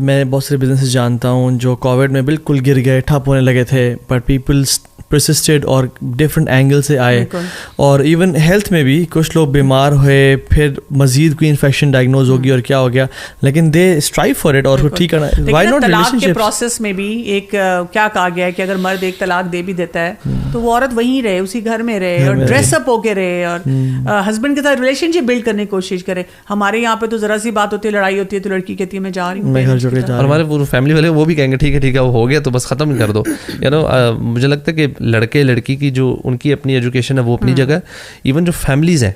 मैं बहुत सारे बिजनेस जानता हूँ जो कोविड में बिल्कुल गिर गए, ठप होने लगे थे, बट पीपल persisted और डिफरेंट एंगल से आए. और इवन हेल्थ में भी कुछ लोग बीमार हुए, फिर मजीद कोई इन्फेक्शन डायग्नोज होगी और क्या हो गया, लेकिन दे स्ट्राइव फॉर इट और उसको ठीक करना. व्हाई नॉट रिलेशनशिप के प्रोसेस में भी एक क्या कहा गया है कि अगर मर्द एक तलाक दे भी देता है तो वो औरत वहीं रहे, उसी घर में रहे और ड्रेसअप होके रहे और हस्बैंड के साथ रिलेशनशिप बिल्ड करने की कोशिश करे. हमारे यहाँ पे तो जरा सी बात होती है, लड़ाई होती है तो लड़की कहती है मैं जा रही हूँ, और हमारे पूरे फैमिली वाले वो भी कहेंगे ठीक है वो हो गया तो बस खत्म ही कर दो. मुझे लगता है कि लड़के लड़की की जो उनकी अपनी एजुकेशन है वो अपनी जगह, इवन जो फैमिलीज हैं,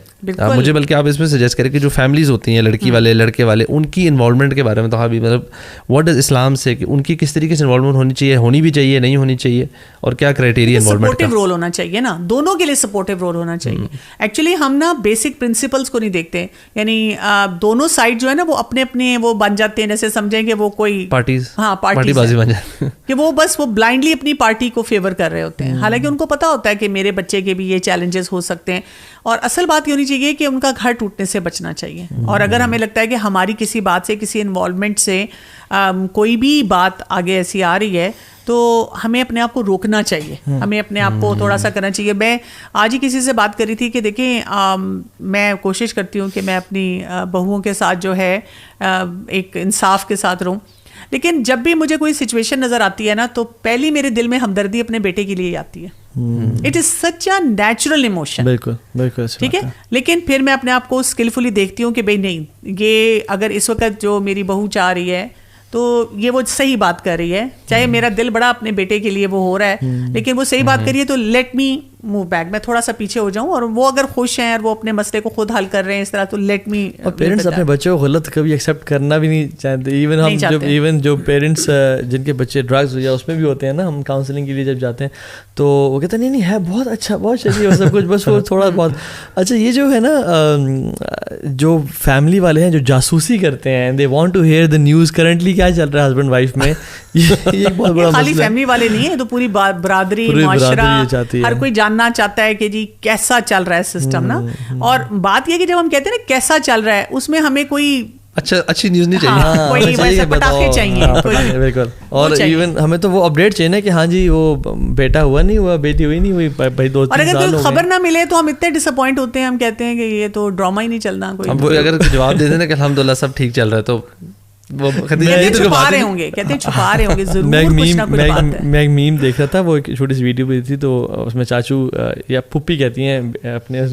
मुझे बल्कि आप इसमें सजेस्ट करें कि जो फैमिलीज होती हैं लड़की वाले लड़के वाले, उनकी इन्वॉल्वमेंट के बारे में तो हाँ भी मतलब व्हाट डज इस्लाम से कि उनकी किस तरीके से इन्वॉल्वमेंट होनी चाहिए, होनी भी चाहिए, नहीं होनी चाहिए, और क्या क्राइटेरिया इन्वॉल्वमेंट का. सपोर्टिव रोल होना चाहिए ना, दोनों के लिए सपोर्टिव रोल होना चाहिए. एक्चुअली हम ना बेसिक प्रिंसिपल्स को नहीं देखते, यानी दोनों साइड जो है ना वो अपने अपने वो बन जाते हैं, जैसे समझेंगे वो कोई पार्टीबाजी बन जाती है कि वो बस वो ब्लाइंडली अपनी पार्टी को फेवर कर रहे होते हैं, हालांकि उनको पता होता है कि मेरे बच्चे के भी ये चैलेंजेस हो सकते हैं. और असल बात ये होनी चाहिए कि उनका घर टूटने से बचना चाहिए. और अगर हमें लगता है कि हमारी किसी बात से, किसी इन्वॉल्वमेंट से कोई भी बात आगे ऐसी आ रही है तो हमें अपने आप को रोकना चाहिए, हमें अपने आप को थोड़ा सा करना चाहिए. मैं आज ही किसी से बात करी थी कि देखिए मैं कोशिश करती हूँ कि मैं अपनी बहुओं के साथ जो है एक इंसाफ के साथ रहूँ, लेकिन जब भी मुझे कोई सिचुएशन नजर आती है ना तो पहली मेरे दिल में हमदर्दी अपने बेटे के लिए आती है. It is such a natural emotion. बिल्कुल बिल्कुल ठीक है. लेकिन फिर मैं अपने आप को स्किलफुली देखती हूँ कि भाई नहीं, ये अगर इस वक्त जो मेरी बहू चाह रही है तो ये वो सही बात कर रही है, चाहे मेरा दिल बड़ा अपने बेटे के लिए वो हो रहा है, लेकिन वो सही बात कर रही है तो लेट मी मूव बैक, मैं थोड़ा सा पीछे हो जाऊं. और वो अगर खुश हैं और वो अपने मसले को खुद हल कर रहे हैं इस तरह तो लेट मी. और पेरेंट्स अपने बच्चों को गलत कभी एक्सेप्ट करना भी नहीं चाहते. इवन हम जब जो पेरेंट्स जिनके बच्चे ड्रग्स या उसमें भी होते हैं ना, हम काउंसलिंग के लिए जब जाते हैं तो वो कहते हैं नहीं है बहुत अच्छा, बहुत चाहिए सब कुछ, बस वो थोड़ा बहुत अच्छा. ये जो है ना जो फैमिली वाले हैं जो जासूसी करते हैं, they want to hear the news currently क्या चल रहा है हस्बैंड वाइफ में, ये बहुत बड़ा खाली फैमिली वाले नहीं है, तो पूरी बरादरी माशरा हर कोई जानना चाहता है कि जी कैसा चल रहा है सिस्टम ना. और बात यह कि जब हम कहते हैं ना कैसा चल रहा है, उसमें हमें कोई अच्छी न्यूज़ नहीं चाहिए. हाँ, कोई वैसे पटाखे चाहिए. बिल्कुल. और इवन हमें तो वो अपडेट चाहिए ना कि हाँ जी वो बेटा हुआ नहीं हुआ, बेटी हुई नहीं हुई, भाई 2-3 साल. और अगर खबर ना मिले तो हम इतने डिसअपॉइंट होते हैं, हम कहते हैं कि ये तो ड्रामा ही नहीं चलना. कोई अगर जवाब दे देना कि अल्हम्दुलिल्लाह सब ठीक चल रहा है तो वो छुपा रहे होंगे जरूर कुछ ना कुछ बात है. मैं एक मीम देख रहा था, वो एक छोटी सी वीडियो भी थी, तो उसमें चाचू या पुप्पी कहती हैं अपने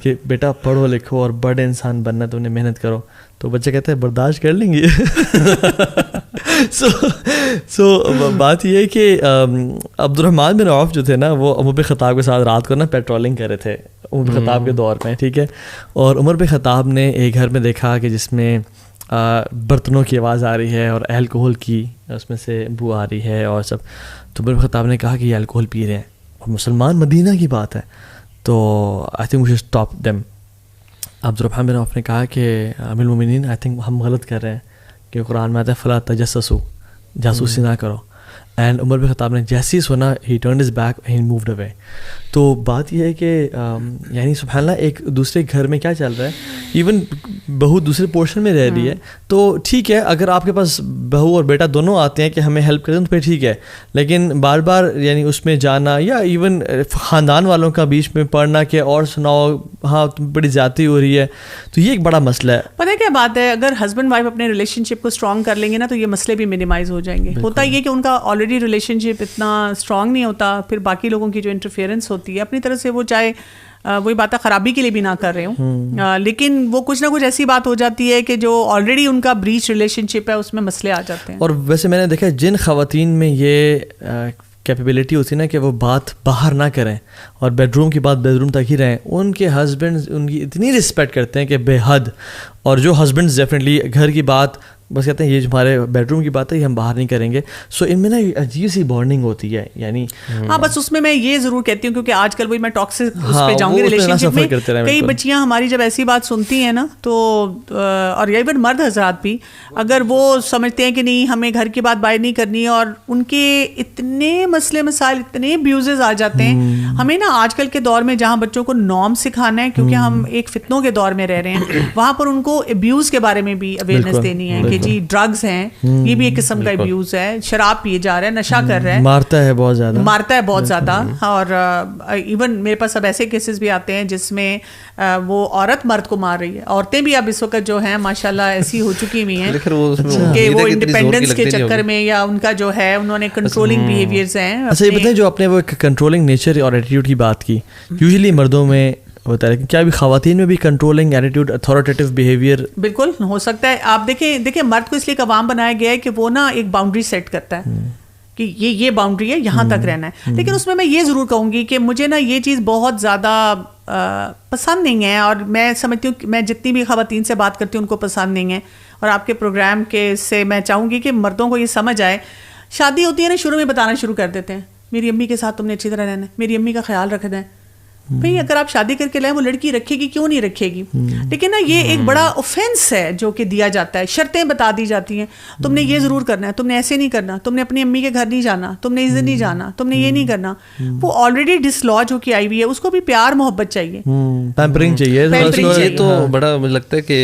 कि बेटा पढ़ो लिखो और बड़े इंसान बनना, तो उन्हें मेहनत करो. तो बच्चे कहते हैं बर्दाश्त कर लेंगे. सो बात ये है कि अब्दुर्रहमान बिन औफ जो थे ना, वो उमर बिन खत्ताब के साथ रात को ना पेट्रोलिंग कर रहे थे उमर बिन खत्ताब के दौर में. ठीक है. और उमर बिन खत्ताब ने एक घर में देखा कि जिसमें बर्तनों की आवाज़ आ रही है और अल्कोहल की उसमें से बू आ रही है और सब. तो उमर बिन खत्ताब ने कहा कि ये अल्कोहल पी रहे हैं और मुसलमान मदीना की बात है, तो I think we should stop them. Abdur Rahman bin Awf ने कहा कि अमीरुल मोमिनीन आई थिंक हम गलत कर रहे हैं कि कुरान में आता है फला तजस्ससू, जासूसी ना करो. एंड उमर बिन खत्ताब ने जैसे ही सुना ही turned his back and he moved away. तो बात यह है कि यानी सुबहानअल्लाह एक दूसरे घर में क्या चल रहा है, इवन बहू दूसरे पोर्शन में रह रही है तो ठीक है, अगर आपके पास बहू और बेटा दोनों आते हैं कि हमें हेल्प करें तो फिर ठीक है, लेकिन बार बार यानी उसमें जाना या इवन ख़ानदान वालों का बीच में पढ़ना कि और सुनाओ हाँ तुम बड़ी ज़्यादती हो रही है, तो ये एक बड़ा मसला है. पता है क्या बात है, अगर हस्बैंड वाइफ अपने रिलेशनशिप को स्ट्रॉन्ग कर लेंगे ना तो ये मसले भी मिनिमाइज हो जाएंगे. होता ये कि उनका ऑलरेडी रिलेशनशिप इतना स्ट्रॉन्ग नहीं होता, फिर बाकी लोगों की जो इंटरफेरेंस होती है अपनी तरफ से, वो चाहे वही बात है खराबी के लिए भी ना कर रहे हूँ, लेकिन वो कुछ ना कुछ ऐसी बात हो जाती है कि जो ऑलरेडी उनका ब्रीच रिलेशनशिप है उसमें मसले आ जाते हैं. और वैसे मैंने देखा जिन ख़वातीन में ये कैपेबिलिटी होती है ना कि वो बात बाहर ना करें और बेडरूम की बात बेडरूम तक ही रहें, उनके हस्बैंड उनकी इतनी रिस्पेक्ट करते हैं कि बेहद. और जो हस्बैंड्स डेफिनेटली घर की बात बस कहते हैं ये हमारे बेडरूम की बात है, ये हम बाहर नहीं करेंगे. सो इनमें ना अजीब सी बॉन्डिंग होती है यानी. हाँ बस उसमें मैं ये ज़रूर कहती हूँ क्योंकि आजकल वही मैं टॉक्सिक उस पे जाऊँगी रिलेशनशिप में, कई बच्चियाँ हमारी जब ऐसी बात सुनती हैं ना तो और यही बार मर्द हजरात भी, अगर वो समझते हैं कि नहीं हमें घर की बात बाहर नहीं करनी है और उनके इतने मसले मसाइल इतने अब्यूजेस आ जाते हैं. हमें ना आजकल के दौर में जहाँ बच्चों को नॉर्म सिखाना है, क्योंकि हम एक फितनों के दौर में रह रहे हैं, वहाँ पर उनको अब्यूज़ के बारे में भी अवेयरनेस देनी है कि जी ड्रग्स हैं, ये भी एक किस्म का अब्यूज है, शराब पिए जा रहा है, नशा कर रहा है, मारता है बहुत ज़्यादा। और इवन मेरे पास अब ऐसे केसेस भी आते हैं जिसमें वो औरत मर्द को मार रही है। औरतें भी अब इस वक्त जो है माशाल्लाह ऐसी हो चुकी हुई हैं कि वो इंडिपेंडेंस के चक्कर में या उनका जो है उन्होंने कंट्रोलिंग बिहेवियर्स हैं। अच्छा, ये बताएं जो आपने वो कंट्रोलिंग नेचर और एटीट्यूड की बात की, यूजुअली मर्दों में होता है, क्या भी खवातीन में भी कंट्रोलिंग एटीट्यूड, अथॉरिटेटिव बिहेवियर? बिल्कुल हो सकता है। आप देखिए मर्द को इसलिए कवाम बनाया गया है कि वो ना एक बाउंड्री सेट करता है कि ये बाउंड्री है, यहाँ तक रहना है। लेकिन उसमें मैं ये ज़रूर कहूँगी कि मुझे ना ये चीज़ बहुत ज़्यादा पसंद नहीं है, और मैं समझती हूँ मैं जितनी भी खवातीन से बात करती हूँ उनको पसंद नहीं है। और आपके प्रोग्राम के से मैं चाहूँगी कि मर्दों को ये समझ आए, शादी होती है ना, शुरू में बताना शुरू कर देते हैं मेरी अम्मी के साथ तुमने अच्छी तरह रहना है, मेरी अम्मी का ख्याल रखना है। भाई अगर आप शादी करके लाए, वो लड़की रखेगी क्यों नहीं रखेगी? लेकिन ना ये एक बड़ा ऑफेंस है जो कि दिया जाता है, शर्तें बता दी जाती हैं, तुमने ये जरूर करना है, तुमने ऐसे नहीं करना, तुमने अपनी अम्मी के घर नहीं जाना, तुमने इस दिन नहीं जाना, तुमने ये नहीं करना। वो ऑलरेडी डिसलॉज होके आई हुई है, उसको भी प्यार मोहब्बत चाहिए, पैम्परिंग चाहिए। तो बड़ा मुझे लगता है कि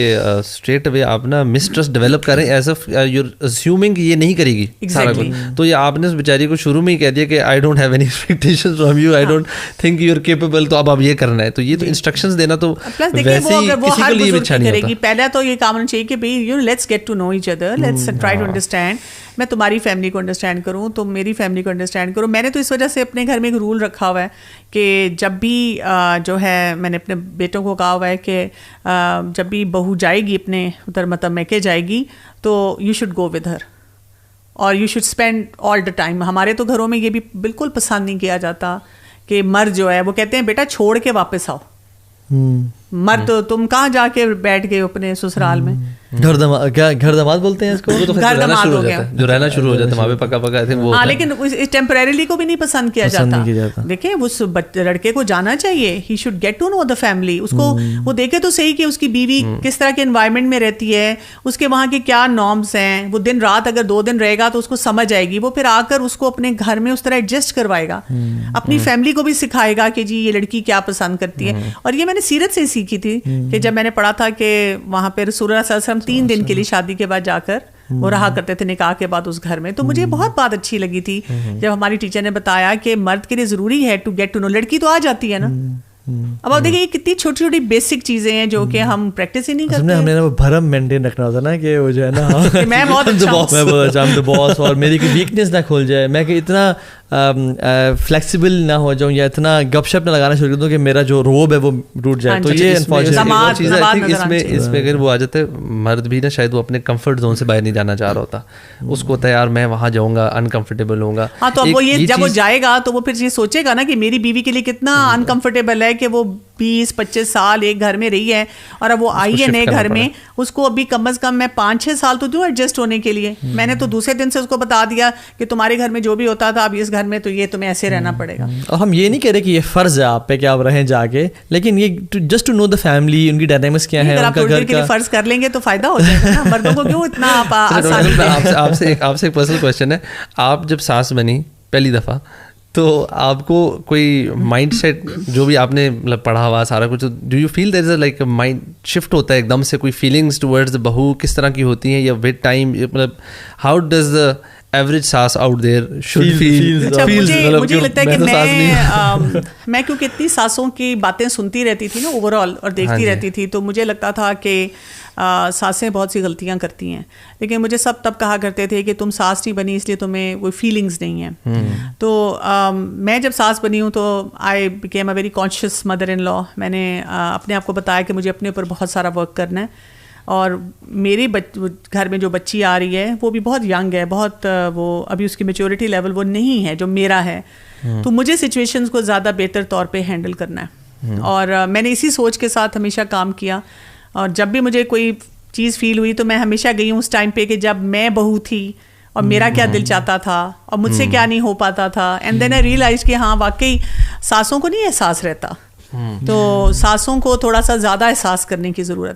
स्ट्रेट अवे आप ना मिसट्रस्ट डेवलप करें, एज ऑफ यूर अज्यूमिंग ये नहीं करेगी सारा कुछ। तो ये आपने उस बेचारी को शुरू में ही कह दिया कि I don't have any expectations from you, I don't think you are capable, तो अब ये करना है। तो ये तो इंस्ट्रक्शंस देना तो प्लस देखिए वो किसी को लिए अच्छा नहीं होता। पहले तो ये काम होना चाहिए कि भाई let's get to know each other, let's try to understand. मैं तुम्हारी फैमिली को अंडरस्टैंड करूँ, तुम मेरी फैमिली को अंडरस्टैंड करो। मैंने तो इस वजह से अपने घर में एक रूल रखा हुआ है कि जब भी जो है मैंने अपने बेटों को कहा हुआ है कि जब भी बहू जाएगी अपने उधर मतलब मैके जाएगी तो you should go with her और you should spend all the time. हमारे तो घरों में ये भी बिल्कुल पसंद नहीं किया जाता कि मर्द जो है वो कहते हैं बेटा छोड़ के वापस आओ। मर्द तो तुम कहाँ जाके बैठ गए अपने ससुराल में? घर दमाद बोलते हैं इसको। तो घर दमाद हो गया जो रहना शुरू हो जाता है वहाँ पे पका पका थे वो। हाँ, लेकिन टेम्परेरीली को भी नहीं पसंद किया जाता। देखिए उस लड़के को जाना चाहिए, he should get to know the family. उसको वो देखे तो सही कि उसकी बीवी किस तरह के एनवायरनमेंट में रहती है, उसके वहाँ के क्या नॉर्म्स हैं। वो दिन रात अगर 2 दिन रहेगा तो उसको समझ आएगी, वो फिर आकर उसको अपने घर में उस तरह एडजस्ट करवाएगा, अपनी फैमिली को भी सिखाएगा कि जी ये लड़की क्या पसंद करती है। और ये मैंने सीरत से सीखी थी कि जब मैंने पढ़ा था कि वहाँ पे रसूलुल्लाह सल्लल्लाहु अलैहि वसल्लम 3 दिन के लिए शादी के बाद जाकर वो रहा करते थे निकाह के बाद उस घर में। तो मुझे बहुत बात अच्छी लगी थी जब हमारी टीचर ने बताया कि मर्द के लिए जरूरी है टू गेट टू नो। लड़की तो आ जाती है ना। अब आप देखिए कितनी छोटी छोटी बेसिक चीजें हैं जो कि हम प्रैक्टिस ही नहीं करते। हमने ना वो भरम मेंटेन रखना होता ना कि वो जो है ना मैं बहुत अच्छा बॉस और मेरी कोई वीकनेस ना खोल जाए, मैं कि इतना फ्लेक्सिबल ना हो जाऊं या इतना गपशप ना लगाना शुरू कर दूं कि मेरा जो रोब है वो टूट जाए। तो ये इसमें अगर वो आ जाते हैं मर्द भी ना, शायद वो अपने कंफर्ट जोन से बाहर नहीं जाना चाह रहा होता। उसको होता है यार मैं वहां जाऊंगा अनकंफर्टेबल होऊंगा। हाँ, तो अब वो ये जब वो जाएगा तो वो फिर ये सोचेगा ना कि मेरी बीवी के लिए कितना अनकंफर्टेबल है कि वो 20-25 साल एक घर में रही है और अब वो आई है नए घर में। उसको अभी कम अज कम मैं 5-6 साल तो दूं एडजस्ट होने के लिए। मैंने तो दूसरे दिन से उसको बता दिया कि तुम्हारे घर में जो भी होता था अब इस घर में तो ये तुम्हें ऐसे रहना पड़ेगा। और हम ये नहीं कह रहे कि ये फर्ज है आप पे कि आप रहें जाके, लेकिन ये just to know the family, उनकी डायनामिक्स क्या है, उनका घर का फर्ज कर लेंगे तो फायदा हो जाएगा ना। मर्दों को क्यों इतना आपसे एक पर्सनल क्वेश्चन है। आप जब सास बनी पहली दफा तो आपको कोई माइंडसेट जो भी आपने मतलब पढ़ा हुआ सारा कुछ, do you feel there is like mind shift होता है एकदम से? कोई फीलिंग्स टुवर्ड्स द बहू किस तरह की होती हैं या विद टाइम, मतलब हाउ डज द एवरेज सास आउट देयर शुड फील? मुझे लगता है कि मैं क्योंकि इतनी सासों की बातें सुनती रहती थी ना ओवरऑल और देखती रहती थी, तो मुझे लगता था कि सासें बहुत सी गलतियां करती हैं। लेकिन मुझे सब तब कहा करते थे कि तुम सास नहीं बनी इसलिए तुम्हें कोई फीलिंग्स नहीं है। तो मैं जब सास बनी हूँ तो I became a very conscious mother in law. मैंने अपने आप को बताया कि मुझे अपने ऊपर बहुत सारा वर्क करना है। और मेरे घर में जो बच्ची आ रही है वो भी बहुत यंग है, बहुत वो अभी उसकी मैच्योरिटी लेवल वो नहीं है जो मेरा है। तो मुझे सिचुएशंस को ज़्यादा बेहतर तौर पे हैंडल करना है। और मैंने इसी सोच के साथ हमेशा काम किया। और जब भी मुझे कोई चीज़ फील हुई तो मैं हमेशा गई हूँ उस टाइम पे कि जब मैं बहू थी और मेरा क्या दिल चाहता था और मुझसे क्या नहीं हो पाता था। एंड देन आई रियलाइज कि हाँ वाकई सासों को नहीं एहसास रहता, तो सासों को थोड़ा सा ज़्यादा एहसास करने की ज़रूरत